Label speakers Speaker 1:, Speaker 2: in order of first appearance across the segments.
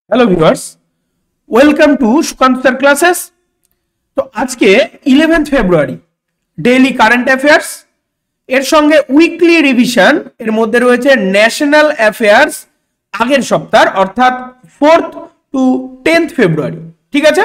Speaker 1: Hello viewers, welcome to Sukanta sir classes. তো আজকে 11th ফেব্রুয়ারি daily current affairs এর সঙ্গে উইকলি রিভিশন এর মধ্যে রয়েছে ন্যাশনাল অ্যাফেয়ার্স আগের সপ্তাহ অর্থাৎ 4th to 10th ফেব্রুয়ারি। ঠিক আছে,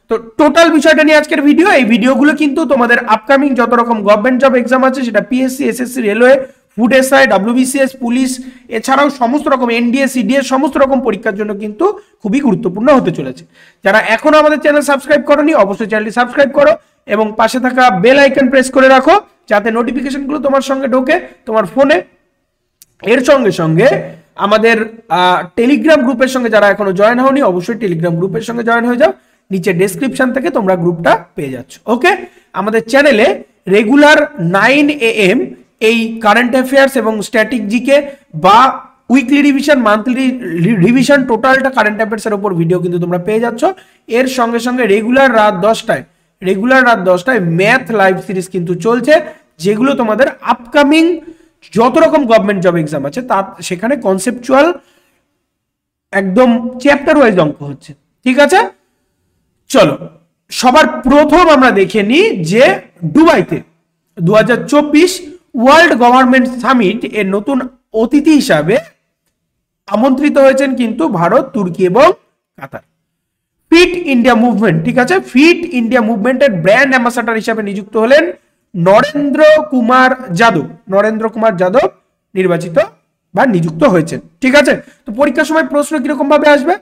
Speaker 1: তো টোটাল বিষয়টা নিয়ে আজকের ভিডিও। এই ভিডিওগুলো কিন্তু তোমাদের আপকামিং যত রকম গভর্নমেন্ট জব এক্সাম আছে, সেটা PSC, SSC, railway, food SI, WBCS, police, এছাড়াও সমস্ত রকম এনডিএ, সিডিএস সমস্ত রকম পরীক্ষার জন্য কিন্তু খুবই গুরুত্বপূর্ণ হতে চলেছে। যারা এখনো আমাদের চ্যানেল সাবস্ক্রাইব করোনি, অবশ্যই চ্যানেলটি সাবস্ক্রাইব করো এবং পাশে থাকা বেল আইকন প্রেস করে রাখো, যাতে নোটিফিকেশনগুলো তোমার সঙ্গে ঢোকে তোমার ফোনে। এর সঙ্গে সঙ্গে আমাদের টেলিগ্রাম গ্রুপের সঙ্গে যারা এখনো জয়েন হওনি, অবশ্যই টেলিগ্রাম গ্রুপের সঙ্গে জয়েন হয়ে যাও। নিচে ডেসক্রিপশন থেকে তোমরা গ্রুপটা পেয়ে যাচ্ছ। ওকে, আমাদের চ্যানেলে রেগুলার 9 AM এই কারেন্ট অ্যাফেয়ার্স এবং স্ট্যাটিক জিকে বা উইকলি রিভিশন, মান্থলি রিভিশন, টোটালটা কারেন্ট অ্যাফেয়ার্স এর উপর ভিডিও কিন্তু তোমরা পেয়ে যাচ্ছ। এর সঙ্গে সঙ্গে রেগুলার রাত 10টায় ম্যাথ লাইভ সিরিজ কিন্তু চলছে, যেগুলো তোমাদের আপকামিং যত রকম গভর্নমেন্ট জব এক্সাম আছে তার সেখানে কনসেপচুয়াল একদম চ্যাপ্টার ওয়াইজ অঙ্ক হচ্ছে। ঠিক আছে, চলো সবার প্রথম আমরা দেখে নিই যে দুবাইতে 2024 ওয়ার্ল্ড গভর্নমেন্ট সামিট এর নতুন অতিথি হিসাবে আমন্ত্রিত হয়েছেন কিন্তু ভারত, তুর্কি এবং কাতার। ফিট ইন্ডিয়া মুভমেন্ট, ঠিক আছে, ফিট ইন্ডিয়া মুভমেন্টের ব্র্যান্ড অ্যাম্বাসাডার হিসাবে নিযুক্ত হলেন নরেন্দ্র কুমার যাদব নির্বাচিত বা নিযুক্ত হয়েছেন। ঠিক আছে, তো পরীক্ষার সময় প্রশ্ন কিরকম ভাবে আসবে,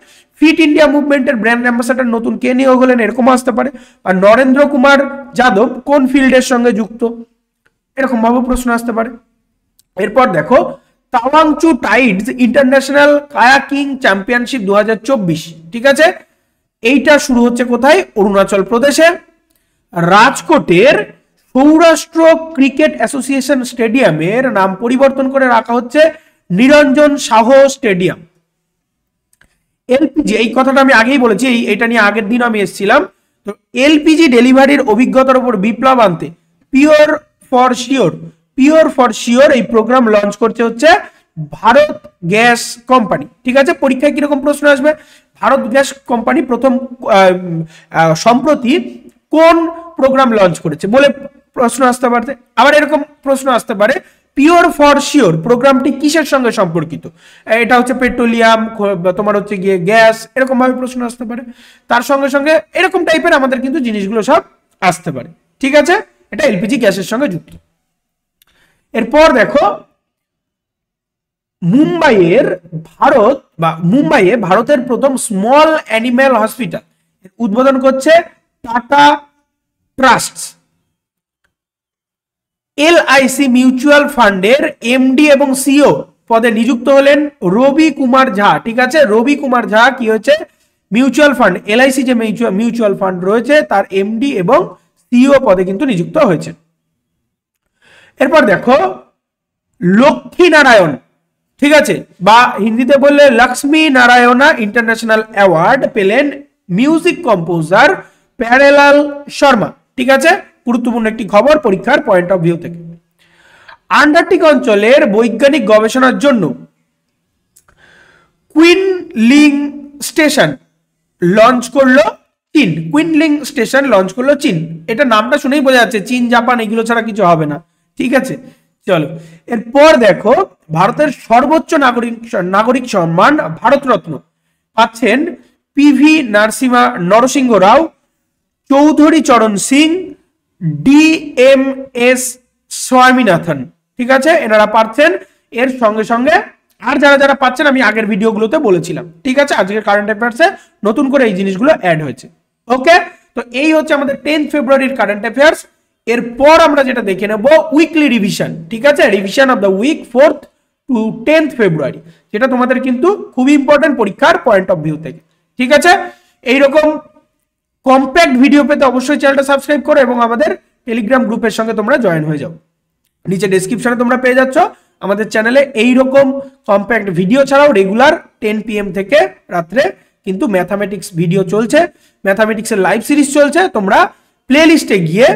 Speaker 1: ফিট ইন্ডিয়া মুভমেন্টের ব্র্যান্ড অ্যাম্বাসাডার নতুন কে নিয়োগ হলেন, এরকম আসতে পারে। আর নরেন্দ্র কুমার যাদব কোন ফিল্ডের সঙ্গে যুক্ত, এরকম ভাবে প্রশ্ন আসতে পারে। এরপর দেখো তাওয়াংচু টাইডস ইন্টারন্যাশনাল কায়াকিং চ্যাম্পিয়নশিপ 2024, ঠিক আছে, এইটা শুরু হচ্ছে কোথায়, অরুণাচল প্রদেশে। রাজকোটের সৌরাষ্ট্র ক্রিকেট অ্যাসোসিয়েশন স্টেডিয়ামের নাম পরিবর্তন করে রাখা হচ্ছে নিরঞ্জন সাহ স্টেডিয়াম। এলপিজি, এই কথাটা আমি আগেই বলেছি, এটা নিয়ে আগের দিন আমি এসেছিলাম। তো এলপিজি ডেলিভারির অভিজ্ঞতার উপর বিপ্লব আনতে পিওর ফর শিওর এই প্রোগ্রাম লঞ্চ করছে হচ্ছে ভারত গ্যাস কোম্পানি। ঠিক আছে, পরীক্ষায় কিরকম প্রশ্ন আসবে, ভারত গ্যাস কোম্পানি সম্প্রতি কোন প্রোগ্রাম লঞ্চ করেছে বলে প্রশ্ন আসতে পারে। আবার এরকম প্রশ্ন আসতে পারে পিওর ফর শিওর প্রোগ্রামটি কিসের সঙ্গে সম্পর্কিত, এটা হচ্ছে পেট্রোলিয়াম, তোমার হচ্ছে গিয়ে গ্যাস, এরকম ভাবে প্রশ্ন আসতে পারে। তার সঙ্গে সঙ্গে এরকম টাইপের আমাদের কিন্তু জিনিসগুলো সব আসতে পারে। ঠিক আছে, এটা এলপিজি গ্যাসের সঙ্গে যুক্ত। এরপর দেখো মুম্বাইয়ে ভারতের প্রথম স্মল অ্যানিম্যাল হসপিটাল উদ্বোধন করছে টাটা ট্রাস্ট। এলআইসি মিউচুয়াল ফান্ডের এমডি এবং সিও পদে নিযুক্ত হলেন রবি কুমার ঝা। ঠিক আছে, রবি কুমার ঝা কি হচ্ছে, মিউচুয়াল ফান্ড, এলআইসি যে মিউচুয়াল ফান্ড রয়েছে তার এমডি এবং সিও পদে কিন্তু নিযুক্ত হয়েছে। এরপর দেখো লক্ষ্মী নারায়ণ, ঠিক আছে, বা হিন্দিতে বললে লক্ষ্মী নারায়ণা ইন্টারন্যাশনাল অ্যাওয়ার্ড পেলেন মিউজিক কম্পোজার প্যারেলাল শর্মা। ঠিক আছে, গুরুত্বপূর্ণ একটি খবর পরীক্ষার পয়েন্ট অফ ভিউ থেকে। আন্টার্কটিক অঞ্চলের বৈজ্ঞানিক গবেষণার জন্য কুইনলিং স্টেশন লঞ্চ করলো চীন। এটা নামটা শুনেই বোঝা যাচ্ছে চীন, জাপান এগুলো ছাড়া কিছু হবে না। ঠিক আছে, চলো এরপর দেখো ভারতের সর্বোচ্চ নাগরিক সম্মান ভারতরত্ন পাচ্ছেন পিভি নরসিংহ রাও, চৌধুরী চরণ সিং, ডিএমএস স্বামীনাথন। ঠিক আছে, এনারা পাচ্ছেন। এর সঙ্গে সঙ্গে আর যারা পাচ্ছেন আমি আগের ভিডিওগুলোতে বলেছিলাম। ঠিক আছে, আজকের কারেন্ট অ্যাফেয়ার্সে নতুন করে এই জিনিসগুলো অ্যাড হয়েছে। ওকে, তো এই হচ্ছে আমাদের 10th ফেব্রুয়ারির কারেন্ট অ্যাফেয়ার্স। এরপর আমরা যেটা দেখে নেব উইকলি রিভিশন। ঠিক আছে, revision of the week 4th to 10th February, যেটা তোমাদের কিন্তু খুবই ইম্পর্টেন্ট পরীক্ষার পয়েন্ট অফ ভিউ থেকে। ঠিক আছে, এইরকম কম্প্যাক্ট ভিডিও পেতে অবশ্যই চ্যানেলটা সাবস্ক্রাইব করো এবং আমাদের টেলিগ্রাম গ্রুপের সঙ্গে তোমরা জয়েন হয়ে যাও। নিচে ডেসক্রিপশনে তোমরা পেয়ে যাচ্ছ আমাদের চ্যানেলে এইরকম কম্প্যাক্ট ভিডিও ছাড়াও রেগুলার 10 PM থেকে রাত্রে কিন্তু ম্যাথামেটিক্স ভিডিও চলছে, ম্যাথামেটিক্সের লাইভ সিরিজ চলছে। তোমরা প্লে লিস্টে গিয়ে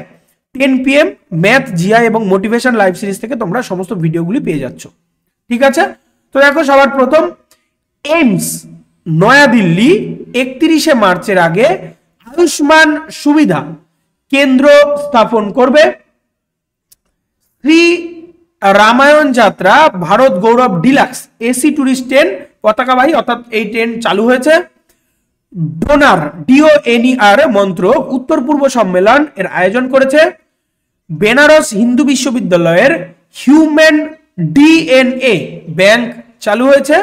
Speaker 1: 10 PM ম্যাথ, জিআই এবং মোটিভেশন লাইভ সিরিজ থেকে তোমরা সমস্ত ভিডিওগুলি পেয়ে যাচ্ছ। ঠিক আছে, তো দেখো সবার প্রথম এইমস নয়াদিল্লি 31শে মার্চের আগে আয়ুষ্মান সুবিধা কেন্দ্র স্থাপন করবে। শ্রী রামায়ণ যাত্রা ভারত গৌরব ডিলাক্স এসি ট্যুরিস্ট ট্রেন পতাকাবাহী, অর্থাৎ এই ট্রেন চালু হয়েছে। ডোনার ডিওএনইআর মন্ত্রক উত্তর পূর্ব সম্মেলন এর আয়োজন করেছে। বেনারস হিন্দু বিশ্ববিদ্যালয়ের হিউম্যান ডিএনএ ব্যাংক চালু হয়েছে।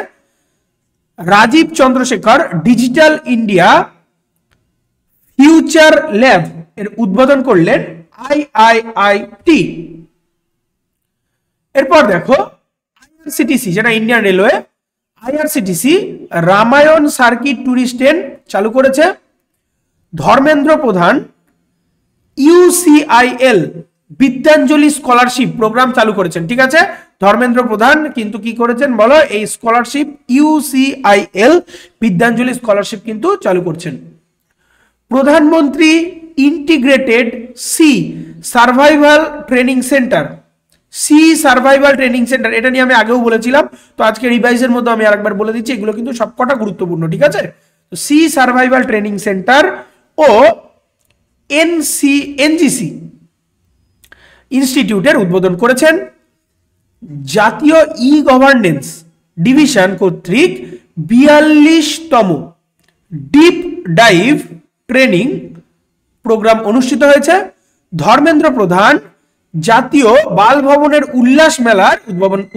Speaker 1: Rajeev Chandrasekhar digital India future lab এর উদ্বোধন করলেন আইআইআইটি। এরপর দেখো আইআরসিটিসি, যেটা Indian railway, IRCTC Ramayana circuit tourist train চালু করেছে। ধর্মেন্দ্র প্রধান ইউসিআইএল বিদ্যাঞ্জলি স্কলারশিপ প্রোগ্রাম চালু করেছেন। ঠিক আছে, ধর্মেন্দ্র প্রধান কিন্তু কি করেছেন বলো, এই স্কলারশিপ ইউসিআইএল বিদ্যাঞ্জলি স্কলারশিপ কিন্তু চালু করছেন। প্রধানমন্ত্রী integrated sea survival training centre, sea survival training centre, এটা নিয়ে আমি আগেও বলেছিলাম, তো আজকে রিভাইজের মধ্যে আমি আরেকবার বলে দিচ্ছি, এগুলো কিন্তু সবকটা গুরুত্বপূর্ণ। ঠিক আছে, তো সি সার্ভাইভাল ট্রেনিং সেন্টার ও এনজিসি ইনস্টিটিউটের উদ্বোধন করেছেন। জাতীয় ই গভর্নেন্স ডিভিশন কর্তৃক 42তম ডিপ ডাইভ ট্রেনিং প্রোগ্রাম অনুষ্ঠিত হয়েছে। ধর্মেন্দ্র প্রধান জাতীয় বাল ভবনের উল্লাস মেলার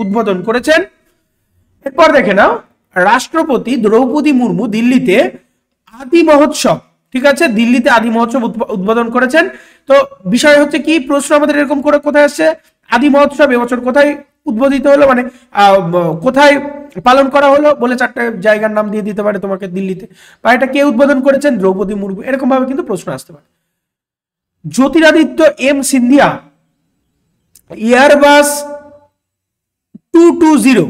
Speaker 1: উদ্বোধন করেছেন। এরপর দেখে নাও, রাষ্ট্রপতি দ্রৌপদী মুর্মু দিল্লিতে আদি মহোৎসব, ঠিক আছে, দিল্লিতে আদি মহোৎসব উদ্বোধন করেছেন। তো বিষয় হচ্ছে কি, প্রশ্ন আমাদের এরকম করে কোথায় আসছে, আদি মহোৎসব এবছর কোথায় উদ্বোধিত হলো, মানে কোথায় পালন করা হলো বলে 4টা জায়গার নাম দিয়ে দিতে পারে তোমাকে দিল্লিতে, বা এটা কে উদ্বোধন করেছেন, দ্রৌপদী মুর্মু, এরকম ভাবে কিন্তু প্রশ্ন আসতে পারে। Jyotiraditya M Scindia Airbus 220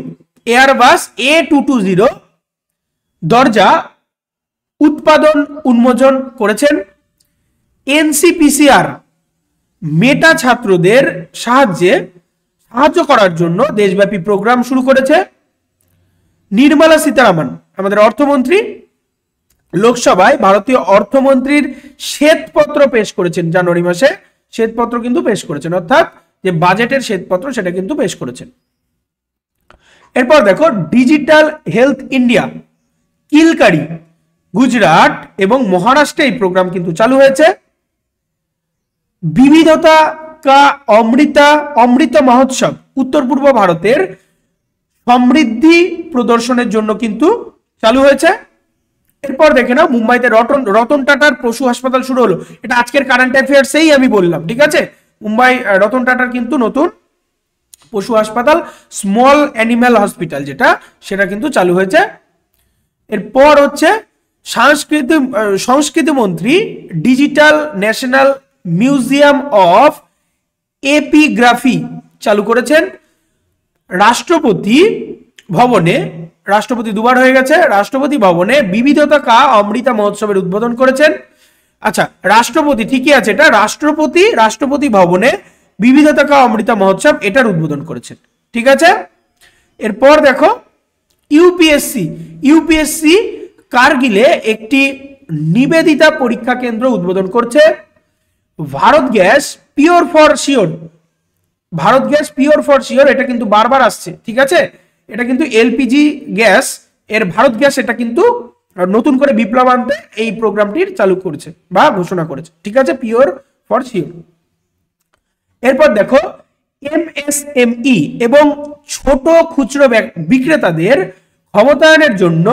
Speaker 1: Airbus A220 দরজা উৎপাদন উন্মোচন করেছেন। এনসিপিসিআর মেটা ছাত্রদের সাহায্য করার জন্য দেশব্যাপী প্রোগ্রাম শুরু করেছে। নির্মলা সীতারামন আমাদের অর্থমন্ত্রী লোকসভায় ভারতীয় অর্থমন্ত্রীর শ্বেতপত্র পেশ করেছেন, জানুয়ারি মাসে শ্বেতপত্র কিন্তু পেশ করেছেন, অর্থাৎ যে বাজেটের শ্বেতপত্র সেটা কিন্তু পেশ করেছেন। এরপর দেখো, ডিজিটাল হেলথ ইন্ডিয়া কিলকারি গুজরাট এবং মহারাষ্ট্রে এই প্রোগ্রাম কিন্তু চালু হয়েছে। বিবিধতা কা অমৃত মহোৎসব উত্তর পূর্ব ভারতের সমৃদ্ধি প্রদর্শনের জন্য কিন্তু চালু হয়েছে। এরপর দেখে নাও, মুম্বাইতে রতন টাটার পশু হাসপাতাল শুরু হলো, এটা আজকের কারেন্ট অ্যাফেয়ার্সেই আমি বললাম। ঠিক আছে, মুম্বাই রতন টাটার কিন্তু নতুন পশু হাসপাতাল স্মল অ্যানিম্যাল হসপিটাল যেটা, সেটা কিন্তু চালু হয়েছে। এরপর হচ্ছে সংস্কৃতি মন্ত্রী digital national museum of epigraphy চালু করেছেন। রাষ্ট্রপতি ভবনে, রাষ্ট্রপতি দুবার হয়ে গেছে, রাষ্ট্রপতি ভবনে বিবিধতা কা অমৃতা মহোৎসবের উদ্বোধন করেছেন। আচ্ছা, রাষ্ট্রপতি ঠিকই আছে, এটা রাষ্ট্রপতি ভবনে বিবিধতা কা অমৃতা মহোৎসব এটার উদ্বোধন করেছেন। ঠিক আছে, এরপর দেখো, ইউপিএসসি কারগিলে একটি নিবেদিতা পরীক্ষা কেন্দ্র উদ্বোধন করছে। Bharat gas pure for sure, এটা কিন্তু বারবার আসছে। ঠিক আছে, এটা কিন্তু এলপিজি গ্যাস এর ভারত গ্যাস, এটা কিন্তু নতুন করে বিপ্লব আনতে এই প্রোগ্রামটির চালু করেছে বা ঘোষণা করেছে। ঠিক আছে, পিওর ফর শিওর। এরপর দেখো, এমএসএমই এবং ছোট খুচরো বিক্রেতাদের ক্ষমতায়নের জন্য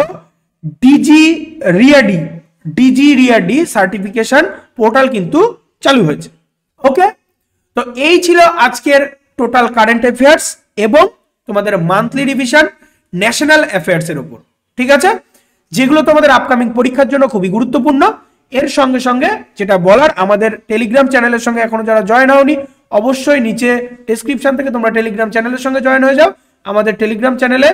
Speaker 1: ডিজি রিয়াডি সার্টিফিকেশন পোর্টাল কিন্তু চালু হয়েছে। ওকে, তো এই ছিল আজকের টোটাল কারেন্ট অ্যাফেয়ার্স এবং তোমাদের মান্থলি রিভিশন ন্যাশনাল অ্যাফেয়ার্স এর উপর। ঠিক আছে, যেগুলো তোমাদের আপকামিং পরীক্ষার জন্য খুবই গুরুত্বপূর্ণ। এর সঙ্গে সঙ্গে যেটা বলার, আমাদের টেলিগ্রাম চ্যানেলের সঙ্গে এখনো যারা জয়েন হওনি, অবশ্যই নিচে ডেসক্রিপশন থেকে তোমরা টেলিগ্রাম চ্যানেলের সঙ্গে জয়েন হয়ে যাও। আমাদের টেলিগ্রাম চ্যানেলে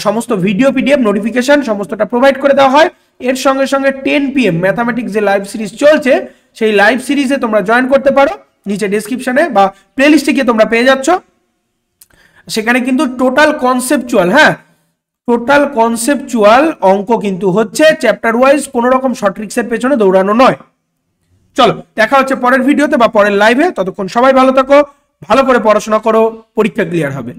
Speaker 1: সমস্ত ভিডিও পিডিএফ নোটিফিকেশন সমস্তটা প্রোভাইড করে দেওয়া হয়। এর সঙ্গে সঙ্গে 10 PM ম্যাথামেটিক্স যে লাইভ সিরিজ চলছে, সেই লাইভ সিরিজে তোমরা জয়েন করতে পারো, নিচে ডেসক্রিপশনে বা প্লেলিস্টে গিয়ে তোমরা পেয়ে যাচ্ছ। সেখানে কিন্তু টোটাল কনসেপচুয়াল, টোটাল কনসেপচুয়াল অঙ্ক কিন্তু হচ্ছে, চ্যাপ্টার ওয়াইজ কোনো রকম শর্ট ট্রিক্সের পেছনে দৌড়ানো নয়। চলো দেখা হচ্ছে পরের ভিডিওতে বা পরের লাইভে, ততক্ষণ সবাই ভালো থাকো, ভালো করে পড়াশোনা করো, পরীক্ষা ক্লিয়ার হবে।